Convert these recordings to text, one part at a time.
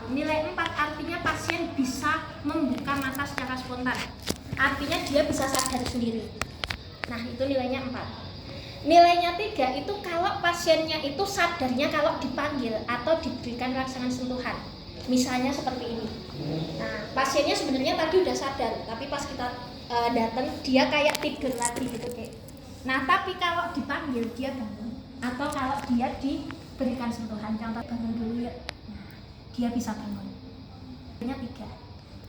Nilai 4 artinya pasien bisa membuka mata secara spontan. Artinya dia bisa sadar sendiri. Nah, itu nilainya 4. Nilainya 3 itu kalau pasiennya itu sadarnya kalau dipanggil atau diberikan rangsangan sentuhan. Misalnya seperti ini. Nah, pasiennya sebenarnya tadi udah sadar, tapi pas kita datang dia kayak tidur lagi gitu kayak. Nah, tapi kalau dipanggil dia bangun, atau kalau dia diberikan sentuhan, contoh bangun dulu ya. Nah, dia bisa bangun. Nilainya 3.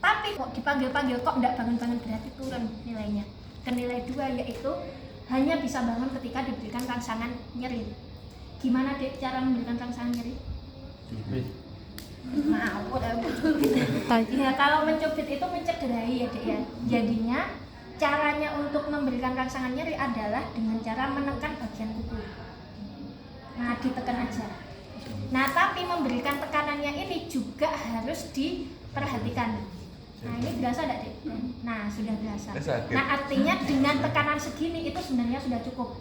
Tapi kok dipanggil-panggil kok enggak bangun-bangun, berarti turun nilainya ke nilai 2, yaitu hanya bisa bangun ketika diberikan rangsangan nyeri. Gimana Dek cara memberikan rangsangan nyeri? Ya, kalau mencubit itu mencederai ya Dek ya. Jadinya caranya untuk memberikan rangsangan nyeri adalah dengan cara menekan bagian kuku. Nah, ditekan aja. Nah, tapi memberikan tekanannya ini juga harus diperhatikan. Nah, ini berasa enggak Dek? Nah, sudah berasa. Nah, artinya dengan tekanan segini itu sebenarnya sudah cukup.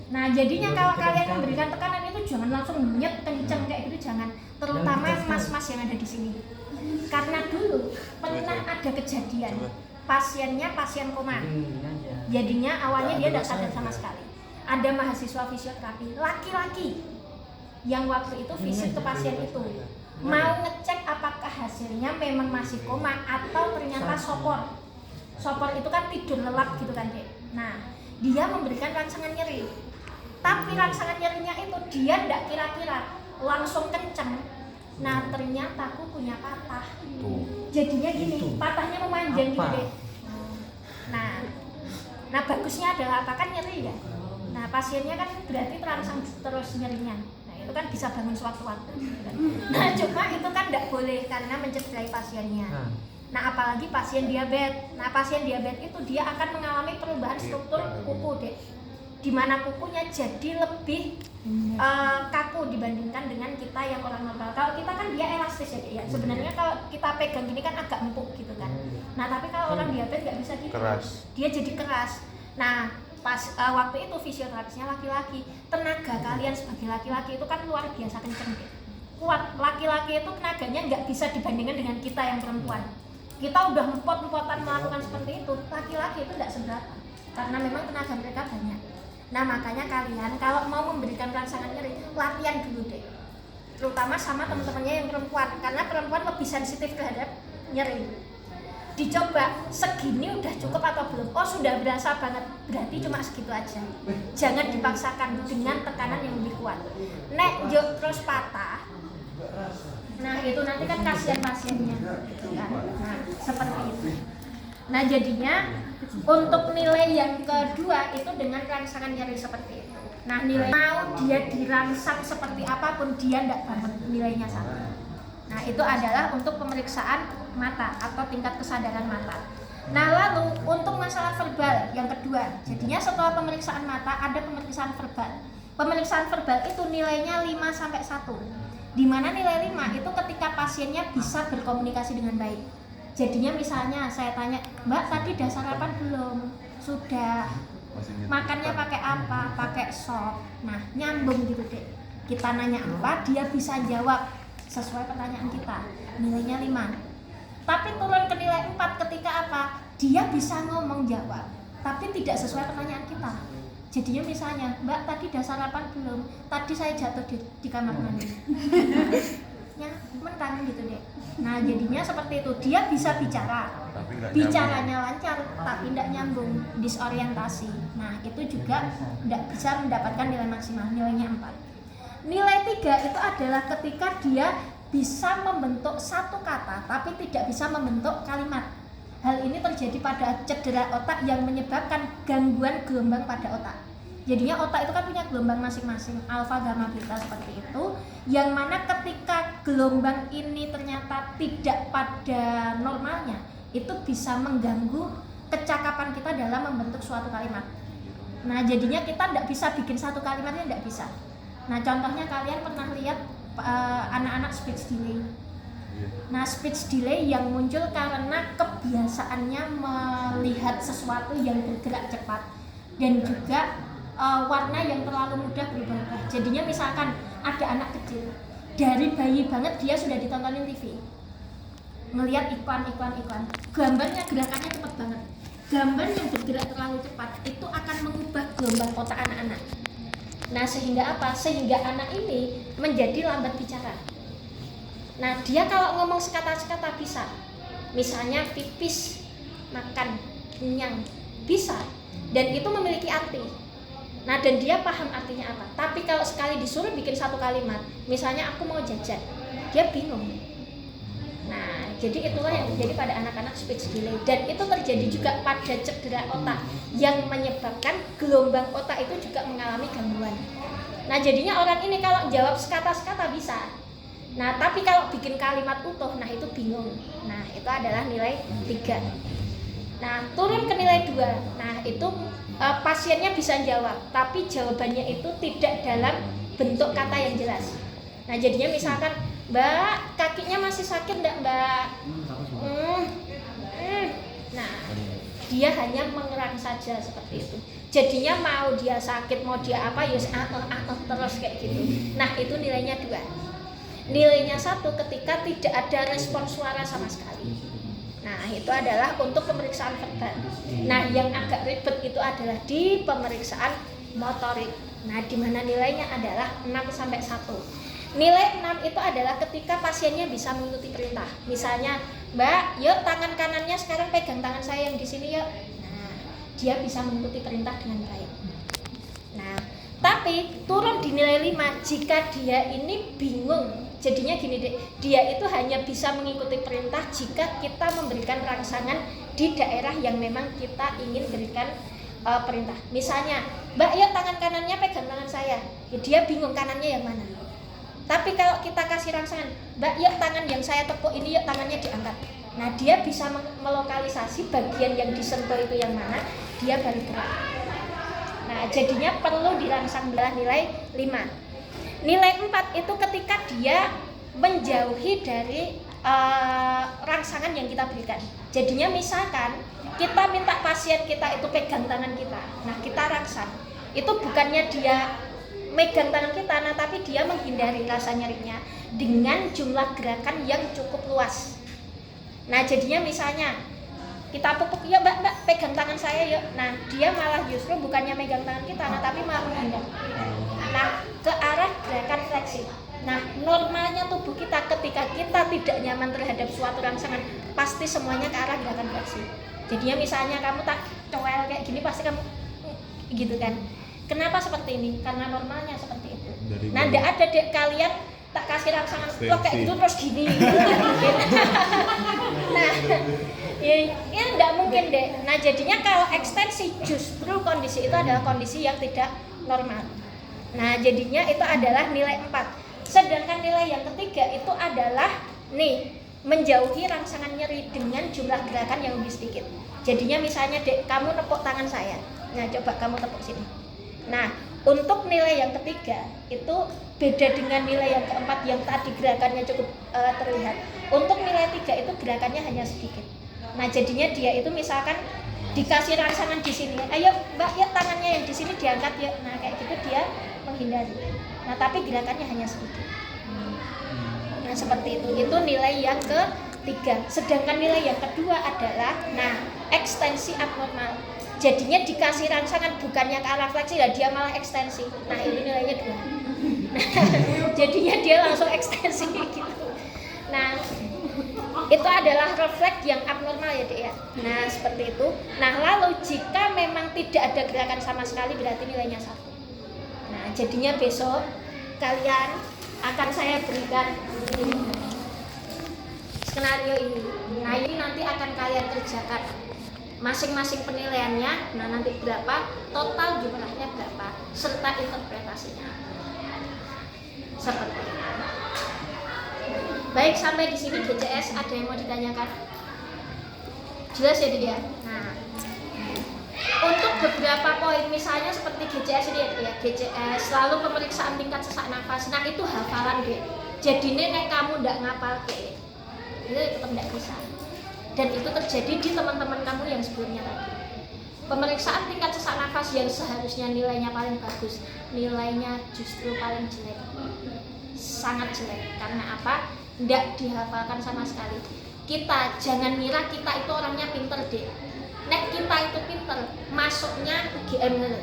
Nah, jadinya kalau kalian memberikan tekanan itu jangan langsung nyet kenceng kayak gitu, jangan. Terutama mas-mas yang ada di sini. Karena dulu pernah ada kejadian pasiennya pasien koma. Jadinya awalnya dia tidak sadar sama sekali. Ada mahasiswa fisioterapi laki-laki yang waktu itu visit ke pasien itu. Mau ngecek apakah hasilnya memang masih koma atau ternyata sopor. Sopor itu kan tidur lelap gitu kan Dek. Nah, dia memberikan rangsangan nyeri. Tapi rangsangan nyerinya itu dia tidak kira-kira, langsung kenceng. Nah, ternyata kukunya patah. Jadinya gini, patahnya memanjang gitu Dek. Nah, bagusnya adalah apa kan nyeri ya. Nah, pasiennya kan berarti terangsang terus nyerinya. Itu kan bisa bangun sewaktu-waktu gitu kan. Nah, cuma itu kan tidak boleh karena mencederai pasiennya. Nah, apalagi pasien diabetes. Nah, pasien diabetes itu dia akan mengalami perubahan struktur kuku Dek, di mana kukunya jadi lebih kaku dibandingkan dengan kita yang orang normal. Kalau kita kan dia elastis ya Dek ya. Sebenarnya kalau kita pegang gini kan agak empuk gitu kan. Nah, tapi kalau orang diabetes nggak bisa gitu. Dia jadi keras. Nah, pas waktu itu fisioterapisnya laki-laki, tenaga kalian sebagai laki-laki itu kan luar biasa kenceng Dek. Kuat. Laki-laki itu tenaganya nggak bisa dibandingkan dengan kita yang perempuan. Kita udah empot-empotan melakukan seperti itu, laki-laki itu nggak seberapa karena memang tenaga mereka banyak. Nah, makanya kalian kalau mau memberikan rangsangan nyeri, latihan dulu Dek, terutama sama teman-temannya yang perempuan, karena perempuan lebih sensitif terhadap nyeri. Dicoba segini udah cukup atau belum? Oh, sudah berasa banget, berarti cuma segitu aja. Jangan dipaksakan dengan tekanan yang lebih kuat. Nek jo terus patah, nah itu nanti kan kasihan pasiennya gitu kan. Nah, seperti itu. Nah, jadinya untuk nilai yang kedua itu dengan rangsangan nyeri seperti itu. Nah, nilai mau dia dirangsang seperti apapun dia tidak banget nilainya sama. Nah, itu adalah untuk pemeriksaan mata atau tingkat kesadaran mata. Nah, lalu untuk masalah verbal yang kedua, jadinya setelah pemeriksaan mata ada pemeriksaan verbal. Pemeriksaan verbal itu nilainya 5-1. Di mana nilai 5 itu ketika pasiennya bisa berkomunikasi dengan baik. Jadinya misalnya saya tanya, Mbak tadi udah sarapan belum? Sudah. Makannya pakai apa? Pakai sop. Nah, nyambung gitu Dek. Kita nanya apa, dia bisa jawab sesuai pertanyaan kita. Nilainya 5. Tapi turun ke nilai 4 ketika apa? Dia bisa ngomong jawab, tapi tidak sesuai pertanyaan kita. Jadinya misalnya, Mbak tadi udah sarapan belum? Tadi saya jatuh di kamar mandi. Ya, mentang gitu Dek. Nah, jadinya seperti itu. Dia bisa bicara, bicaranya lancar, tapi tidak nyambung, disorientasi. Nah, itu juga tidak bisa mendapatkan nilai maksimal, nilainya 4. Nilai 3 itu adalah ketika dia bisa membentuk satu kata tapi tidak bisa membentuk kalimat. Hal ini terjadi pada cedera otak yang menyebabkan gangguan gelombang pada otak. Jadinya otak itu kan punya gelombang masing-masing, alfa, gamma, beta seperti itu, yang mana ketika gelombang ini ternyata tidak pada normalnya, itu bisa mengganggu kecakapan kita dalam membentuk suatu kalimat. Nah, jadinya kita tidak bisa bikin satu kalimatnya, tidak bisa. Nah, contohnya kalian pernah lihat anak-anak speech delay. Nah, speech delay yang muncul karena kebiasaannya melihat sesuatu yang bergerak cepat dan juga warna yang terlalu mudah berubah-ubah. Jadinya misalkan ada anak kecil, dari bayi banget dia sudah ditontonin TV, ngelihat iklan, gambarnya gerakannya cepat banget. Gambar yang bergerak terlalu cepat itu akan mengubah gelombang otak anak-anak. Nah sehingga apa? Sehingga anak ini menjadi lambat bicara. Nah dia kalau ngomong sekata-sekata bisa, misalnya pipis, makan, kenyang, bisa, dan itu memiliki arti. Nah dan dia paham artinya apa. Tapi kalau sekali disuruh bikin satu kalimat, misalnya aku mau jajan, dia bingung. Nah jadi itulah yang terjadi pada anak-anak speech delay, dan itu terjadi juga pada cedera otak yang menyebabkan gelombang otak itu juga mengalami gangguan. Nah jadinya orang ini kalau jawab sekata-sekata bisa, nah tapi kalau bikin kalimat utuh, nah itu bingung. Nah itu adalah nilai 3. Nah turun ke nilai 2. Nah itu pasiennya bisa jawab, tapi jawabannya itu tidak dalam bentuk kata yang jelas. Nah jadinya misalkan, Mbak, kakinya masih sakit enggak, Mbak? Nah, dia hanya mengerang saja seperti itu. Jadinya mau dia sakit, mau dia apa, ya terus kayak gitu. Nah, itu nilainya 2. Nilainya 1 ketika tidak ada respon suara sama sekali. Nah, itu adalah untuk pemeriksaan verbal. Nah, yang agak ribet itu adalah di pemeriksaan motorik. Nah, di mana nilainya adalah 6-1. Nilai 6 itu adalah ketika pasiennya bisa mengikuti perintah. Misalnya, Mbak, yuk tangan kanannya sekarang pegang tangan saya yang di sini yuk. Nah, dia bisa mengikuti perintah dengan baik. Nah, tapi turun di nilai 5 jika dia ini bingung. Jadinya gini deh, dia itu hanya bisa mengikuti perintah jika kita memberikan rangsangan di daerah yang memang kita ingin berikan perintah. Misalnya, Mbak, yuk tangan kanannya pegang tangan saya. Ya, dia bingung kanannya yang mana. Tapi kalau kita kasih rangsangan, Mbak, yuk tangan yang saya tepuk ini, yuk tangannya diangkat. Nah, dia bisa melokalisasi bagian yang disentuh itu yang mana, dia baru gerak. Nah, jadinya perlu dirangsang belah nilai 5. Nilai 4 itu ketika dia menjauhi dari rangsangan yang kita berikan. Jadinya misalkan kita minta pasien kita itu pegang tangan kita. Nah, kita rangsang. Itu bukannya dia megang tangan kita, nah tapi dia menghindari rasa nyerinya dengan jumlah gerakan yang cukup luas. Nah jadinya misalnya kita pupuk, ya mbak pegang tangan saya yuk. Nah dia malah justru bukannya megang tangan kita, nah tapi malah menghindar. Nah ke arah gerakan fleksi. Nah normalnya tubuh kita ketika kita tidak nyaman terhadap suatu rangsangan, pasti semuanya ke arah gerakan fleksi. Jadinya misalnya kamu tak coel kayak gini, pasti kamu gitu kan. Kenapa seperti ini? Karena normalnya seperti itu. Nah, enggak ada dek kalian tak kasih rangsangan lo kayak gitu terus gini. Nah, ya enggak mungkin dek. Nah, jadinya kalau ekstensi justru kondisi itu adalah kondisi yang tidak normal. Nah, jadinya itu adalah nilai 4. Sedangkan nilai yang ketiga itu adalah nih, menjauhi rangsangan nyeri dengan jumlah gerakan yang lebih sedikit. Jadinya misalnya dek, kamu tepuk tangan saya. Nah, coba kamu tepuk sini. Nah, untuk nilai yang ketiga itu beda dengan nilai yang keempat yang tadi gerakannya cukup terlihat. Untuk nilai 3 itu gerakannya hanya sedikit. Nah, jadinya dia itu misalkan dikasih rangsangan di sini, ayo mbak ya tangannya yang di sini diangkat ya. Nah, kayak gitu dia menghindari. Nah, tapi gerakannya hanya sedikit. Nah, seperti itu. Itu nilai yang ketiga. Sedangkan nilai yang kedua adalah ekstensi abnormal. Jadinya dikasih rangsangan bukannya ke arah fleksi, dia malah ekstensi. Nah ini nilainya 2. Nah, jadinya dia langsung ekstensi gitu. Nah itu adalah refleks yang abnormal ya dek ya. Nah seperti itu. Nah lalu jika memang tidak ada gerakan sama sekali berarti nilainya 1. Nah jadinya besok kalian akan saya berikan skenario ini. Nah ini nanti akan kalian kerjakan masing-masing penilaiannya, nah nanti berapa, total jumlahnya berapa, serta interpretasinya. Seperti itu. Baik, sampai di sini GCS ada yang mau ditanyakan? Jelas ya dia? Nah, untuk beberapa poin misalnya seperti GCS ini ya, GCS, lalu pemeriksaan tingkat sesak nafas, nah itu hafalan deh. Jadi nek kamu ndak ngapal ke, itu tetap ndak bisa. Dan itu terjadi di teman-teman kamu yang sebelumnya tadi. Pemeriksaan tingkat sesak nafas yang seharusnya nilainya paling bagus, nilainya justru paling jelek. sangat jelek. Karena apa? Nggak dihafalkan sama sekali. Kita jangan ngira kita itu orangnya pinter deh. Nek kita itu pinter, masuknya UGM. Nah,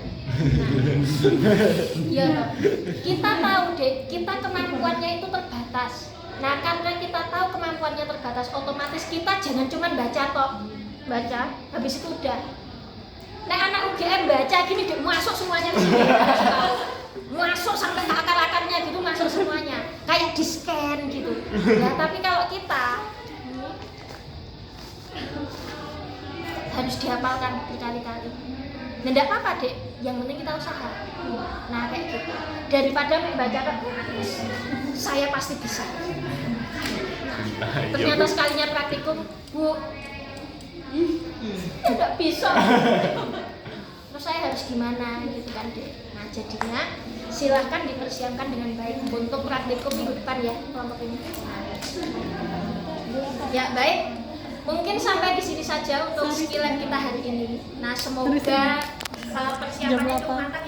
ya, kita tahu deh, kita kemampuannya itu terbatas. Nah, karena kita tahu kemampuannya terbatas, otomatis kita jangan cuma baca toh, baca, habis itu udah. Nek anak UGM baca gini, dia masuk semuanya di sini. Masuk sampai ke akar-akarnya gitu, masuk semuanya, kayak di scan gitu. Nah, tapi kalau kita harus dihafalkan berkali-kali. Nah, enggak apa-apa dek, yang penting kita usaha. Nah, kayak gitu. Daripada membacakan, saya pasti bisa. Nah, ternyata sekalinya praktikum, Bu, enggak bisa. Terus saya harus gimana gitu kan dek. Nah, jadinya silahkan dipersiapkan dengan baik untuk praktikum minggu depan ya kelompok ini. Ya baik. Mungkin sampai di sini saja untuk skill kita hari ini. Nah, semoga persiapannya itu matang